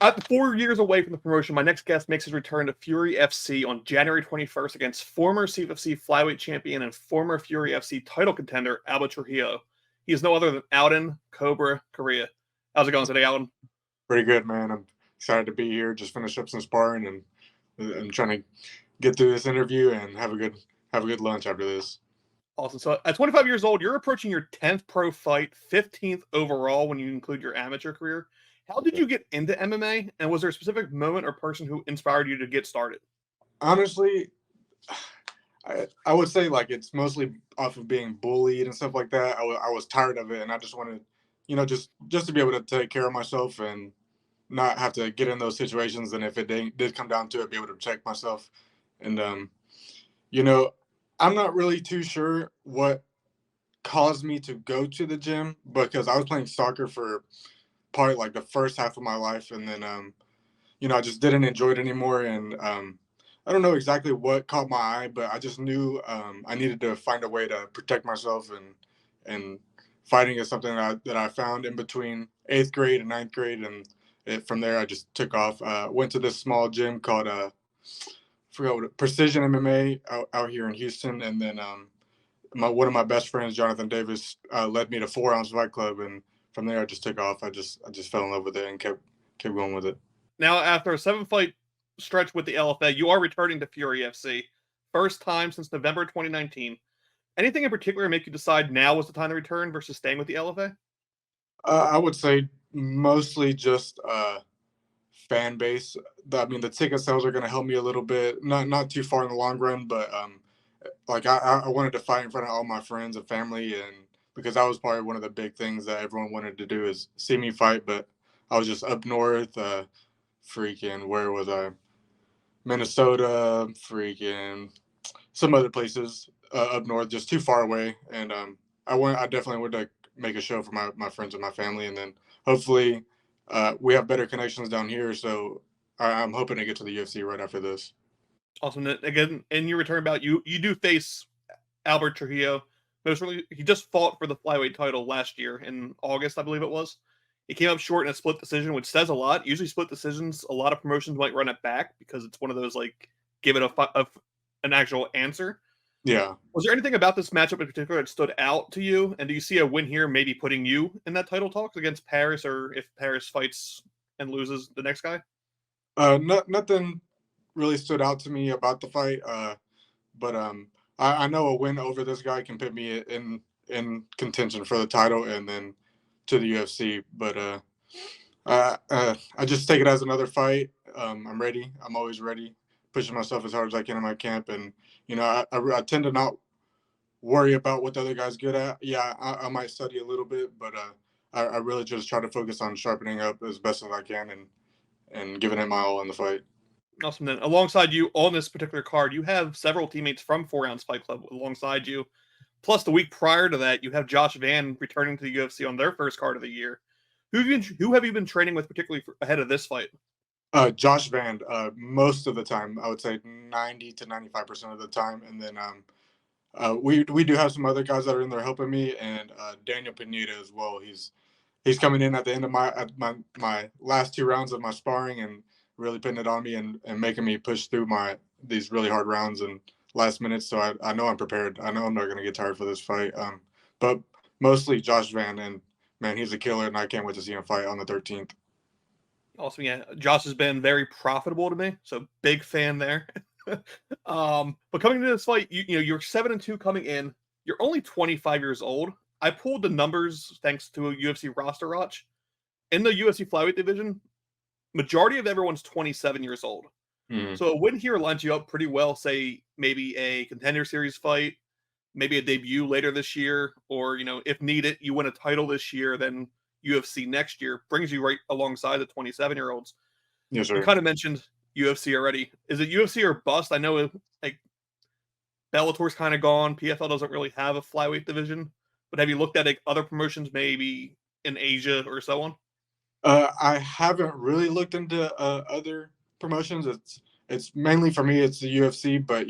At 4 years away from the promotion, my next guest makes his return to Fury FC on January 21st against former CFFC flyweight champion and former Fury FC title contender Albert Trujillo. He is no other than Alden Coria. How's it going today, Alden? Pretty good, man. I'm excited to be here. Just finished up some sparring, and I'm trying to get through this interview and have a good lunch after this. Awesome. So at 25 years old, you're approaching your 10th pro fight, 15th overall when you include your amateur career. How did you get into MMA, and was there a specific moment or person who inspired you to get started? Honestly, I would say like it's mostly off of being bullied and stuff like that. I was tired of it, and I just wanted, just to be able to take care of myself and not have to get in those situations. And if it did come down to it, be able to protect myself. And I'm not really too sure what caused me to go to the gym, because I was playing soccer for probably like the first half of my life, and then I just didn't enjoy it anymore. And I don't know exactly what caught my eye, but I just knew I needed to find a way to protect myself, and fighting is something that I found in between 8th grade and 9th grade, and from there I just took off. Went to this small gym called Precision MMA out here in Houston, and then one of my best friends, Jonathan Davis, led me to 4 Ounce Fight Club, and from there I just took off. I just fell in love with it and kept going with it. Now, after a 7-fight stretch with the LFA, you are returning to Fury FC. First time since November 2019. Anything in particular make you decide now was the time to return versus staying with the LFA? I would say mostly just fan base. The ticket sales are going to help me a little bit. Not too far in the long run, but I wanted to fight in front of all my friends and family, and because that was probably one of the big things that everyone wanted to do is see me fight. But I was just up north, where was I? Minnesota, some other places up north, just too far away. And I definitely would like make a show for my friends and my family, and then hopefully we have better connections down here. So I'm hoping to get to the UFC right after this. Awesome. Again, in your return bout, you do face Albert Trujillo. Most really, he just fought for the flyweight title last year in August, I believe it was. He came up short in a split decision, which says a lot. Usually, split decisions, a lot of promotions might run it back because it's one of those like give it an actual answer. Yeah. Was there anything about this matchup in particular that stood out to you? And do you see a win here maybe putting you in that title talks against Paris, or if Paris fights and loses the next guy? Nothing really stood out to me about the fight, but I know a win over this guy can put me in contention for the title and then to the UFC. But I just take it as another fight. I'm ready. I'm always ready, pushing myself as hard as I can in my camp. And I tend to not worry about what the other guy's good at. Yeah, I might study a little bit, but I really just try to focus on sharpening up as best as I can and giving it my all in the fight. Awesome. Then, alongside you on this particular card, you have several teammates from 4 Ounce Fight Club alongside you. Plus, the week prior to that, you have Josh Van returning to the UFC on their first card of the year. Who have you been training with, particularly ahead of this fight? Josh Van, most of the time, I would say 90 to 95% of the time, and then we do have some other guys that are in there helping me, and Daniel Pineda as well. He's coming in at the end of my last 2 rounds of my sparring and really putting it on me and making me push through these really hard rounds and last minutes. So I know I'm prepared. I know I'm not going to get tired for this fight. But mostly Josh Van, and man, he's a killer, and I can't wait to see him fight on the 13th. Awesome. Yeah, Josh has been very profitable to me, so big fan there. But coming into this fight, you're 7-2 coming in. You're only 25 years old. I pulled the numbers thanks to a UFC roster watch. In the UFC flyweight division, majority of everyone's 27 years old. So a win here lines you up pretty well. Say maybe a contender series fight, maybe a debut later this year, or if needed, you win a title this year, then UFC next year brings you right alongside the 27-year-olds. Yes, sir. You kind of mentioned UFC already. Is it UFC or bust? I know like Bellator's kind of gone. PFL doesn't really have a flyweight division, but have you looked at other promotions maybe in Asia or so on? I haven't really looked into other promotions. It's mainly for me. It's the UFC, but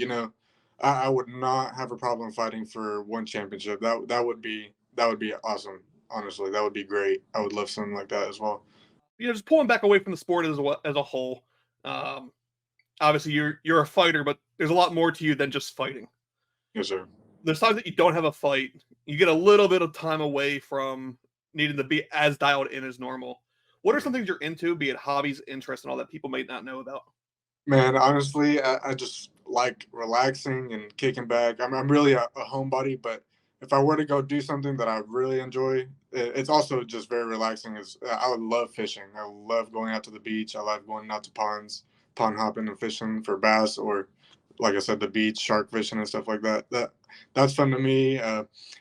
I would not have a problem fighting for one championship. That would be awesome. Honestly, that would be great. I would love something like that as well. just pulling back away from the sport as a whole. Um, Obviously, you're a fighter, but there's a lot more to you than just fighting. Yes, sir. There's times that you don't have a fight, you get a little bit of time away from needing to be as dialed in as normal. What are some things you're into, be it hobbies, interests, and all that people might not know about? Man, honestly, I just like relaxing and kicking back. I'm really a homebody, but if I were to go do something that I really enjoy, it's also just very relaxing. Is I would love fishing. I love going out to the beach. I love going out to ponds, pond hopping and fishing for bass, or like I said, the beach, shark fishing and stuff like that. That's fun to me.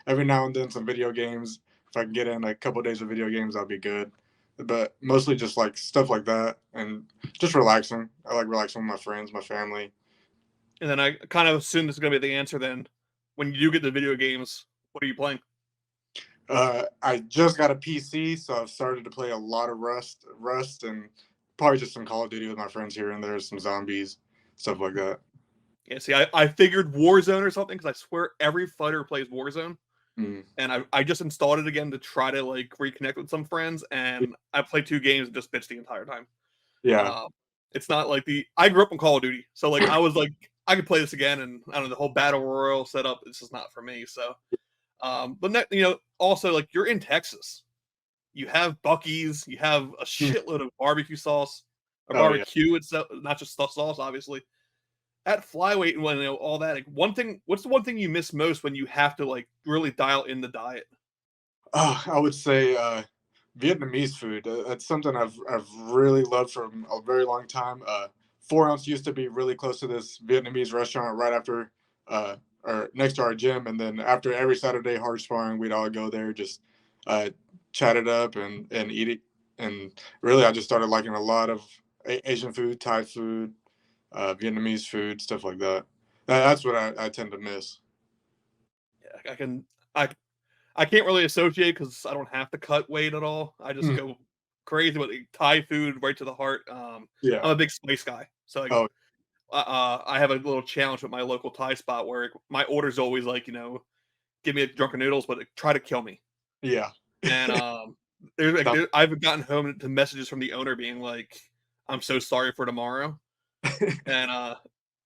Every now and then, some video games. If I can get in a couple days of video games, I'll be good. But mostly just like stuff like that, and just relaxing. I like relaxing with my friends, my family. And then I kind of assume this is going to be the answer. Then, when you do get the video games, what are you playing? I just got a PC, so I've started to play a lot of Rust, and probably just some Call of Duty with my friends here and there, some zombies, stuff like that. Yeah, see, I figured Warzone or something because I swear every fighter plays Warzone, Mm. and I just installed it again to try to like reconnect with some friends, and I played 2 games and just bitched the entire time. Yeah, Um, it's not like I grew up in Call of Duty, so like I was like I could play this again, and I don't know the whole battle royale setup. This is not for me. So, also like you're in Texas, you have Bucky's, you have a Mm. shitload of barbecue sauce, or Oh yeah. barbecue itself, not just sauce, obviously. At flyweight and when all that, like what's the one thing you miss most when you have to like really dial in the diet? I would say Vietnamese food. That's something I've really loved from a very long time. 4 Ounce used to be really close to this Vietnamese restaurant right after, or next to our gym, and then after every Saturday hard sparring, we'd all go there, just uh, chat it up and eat it. And really, I just started liking a lot of Asian food, Thai food, Vietnamese food, stuff like that. That's what I tend to miss. Yeah, I I can't really associate because I don't have to cut weight at all. I just Mm. go crazy with like, Thai food right to the heart. Yeah. I'm a big spice guy, so like Oh I have a little challenge with my local Thai spot where my order's always like give me a drunken noodles, but like, try to kill me. yeah. And I've gotten home to messages from the owner being like, "I'm so sorry for tomorrow," and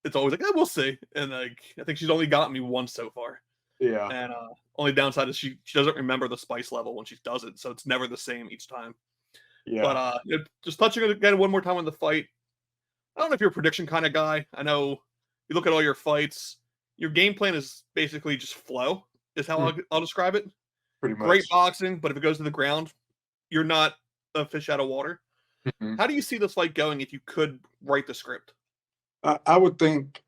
it's always like, "Oh, we'll see." And like I think she's only gotten me once so far. Yeah. And only downside is she doesn't remember the spice level when she does it, so it's never the same each time. But Yeah. just touching it again one more time on the fight. I don't know if you're a prediction kind of guy. I know you look at all your fights. Your game plan is basically just flow. Is how Mm. I'll describe it. Pretty Great much. boxing, but if it goes to the ground, you're not a fish out of water. Mhm. How do you see this fight going if you could write the script? I would think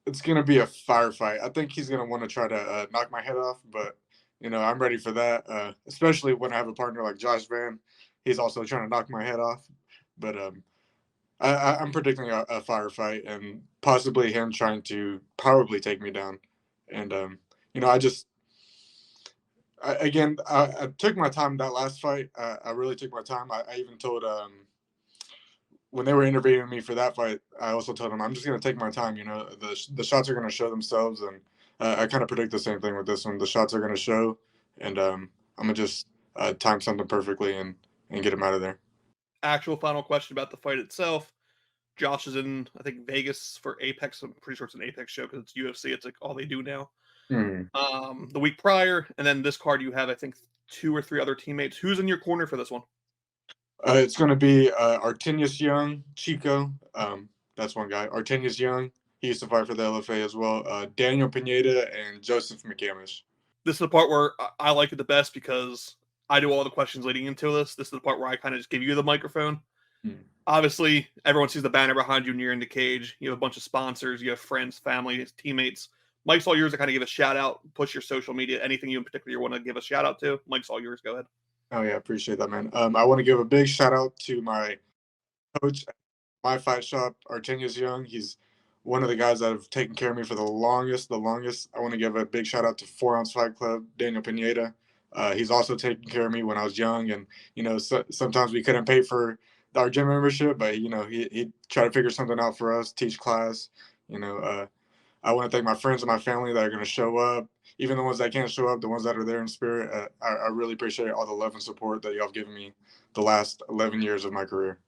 it's gonna be a firefight. I think he's gonna want to try to knock my head off, but I'm ready for that. Especially when I have a partner like Josh Van. He's also trying to knock my head off. But I'm predicting a firefight and possibly him trying to probably take me down. And I just again I took my time that last fight. I really took my time. I even told when they were interviewing me for that fight, I also told them I'm just going to take my time. The shots are going to show themselves, and I kind of predict the same thing with this one. The shots are going to show, and I'm gonna just time something perfectly and get him out of there. Actual final question about the fight itself. Josh is in, I think, Vegas for Apex. I'm pretty sure it's an Apex show because it's UFC. It's like all they do now. Hmm. The week prior, and then this card you have, I think, 2 or 3 other teammates. Who's in your corner for this one? It's going to be Artenius Young, Chico. That's one guy. Artenius Young. He used to fight for the LFA as well. Daniel Pineda and Joseph McCamish. This is the part where I like it the best because I do all the questions leading into this. This is the part where I kind of just give you the microphone. Hmm. Obviously, everyone sees the banner behind you and you're in the cage. You have a bunch of sponsors, you have friends, family, teammates. Mike's all yours to kind of give a shout out, push your social media, anything you in particular you want to give a shout out to. Mike's all yours. Go ahead. Oh yeah, appreciate that, man. I want to give a big shout out to my coach at my fight shop, Artenius Young. He's one of the guys that have taken care of me for the longest. The longest. I want to give a big shout out to 4 Ounce Fight Club, Daniel Pineda. He's also taken care of me when I was young, and sometimes we couldn't pay for our gym membership, but he tried to figure something out for us, teach class. You know, I want to thank my friends and my family that are going to show up, even the ones that can't show up, the ones that are there in spirit. I really appreciate all the love and support that y'all have given me the last 11 years of my career.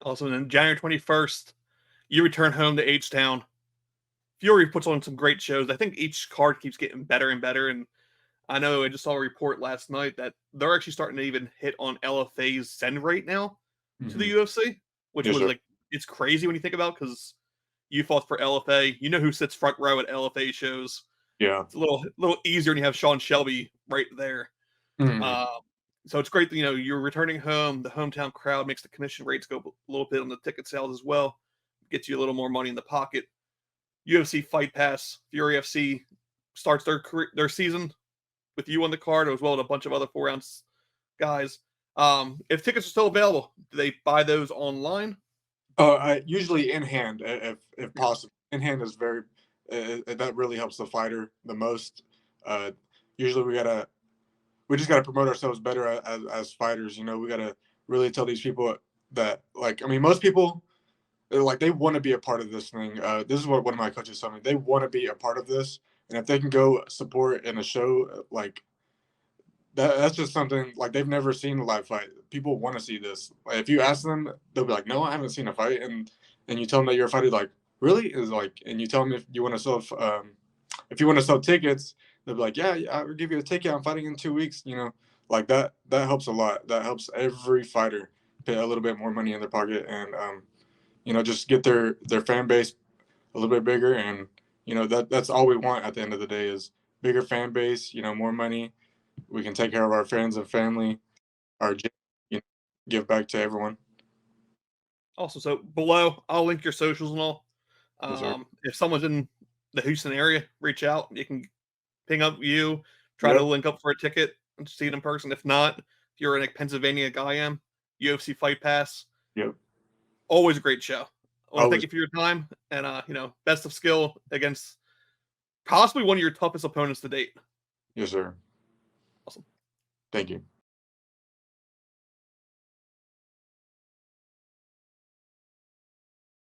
Also, then January 21st, you return home to H-Town. Fury puts on some great shows. I think each card keeps getting better and better. And I know I just saw a report last night that they're actually starting to even hit on LFA's send rate now to the UFC, which Yes, was sir. like, it's crazy when you think about, because you fought for LFA. You know who sits front row at LFA shows. Yeah. It's a little easier when you have Sean Shelby right there. Mhm. Uh, so it's great that, you're returning home. The hometown crowd makes the commission rates go a little bit on the ticket sales as well. Gets you a little more money in the pocket. UFC Fight Pass, Fury FC starts their season with you on the card, as well as a bunch of other 4-ounce guys. If tickets are still available, do they buy those online? Usually in hand, if possible. In hand is very that really helps the fighter the most. Uh, Usually we just gotta promote ourselves better as fighters. You know, we gotta really tell these people that, like, I mean, most people, like, they want to be a part of this thing. This is what one of my coaches told me. They want to be a part of this, and if they can go support in a show, like that's just something, like, they've never seen a live fight. People want to see this. Like, if you ask them, they'll be like, "No, I haven't seen a fight." And you tell them that you're a fighter, like, "Really?" Is like, and you tell them if you want to sell tickets, they'll be like, "Yeah, yeah, I'll give you a ticket. I'm fighting in 2 weeks." You know, like that. That helps a lot. That helps every fighter pay a little bit more money in their pocket, and just get their fan base a little bit bigger. And that's all we want at the end of the day is bigger fan base. More money. We can take care of our friends and family, our gym, give back to everyone. Also, so below, I'll link your socials and all. Yes, sir. If someone's in the Houston area, reach out. You can ping up you, try to Yep. link up for a ticket and see it in person. If not, if you're in like Pennsylvania, like I am, UFC Fight Pass, Yep. always a great show. I want to thank Always. you for your time, and best of skill against possibly one of your toughest opponents to date. Yes, sir. Awesome. Thank you.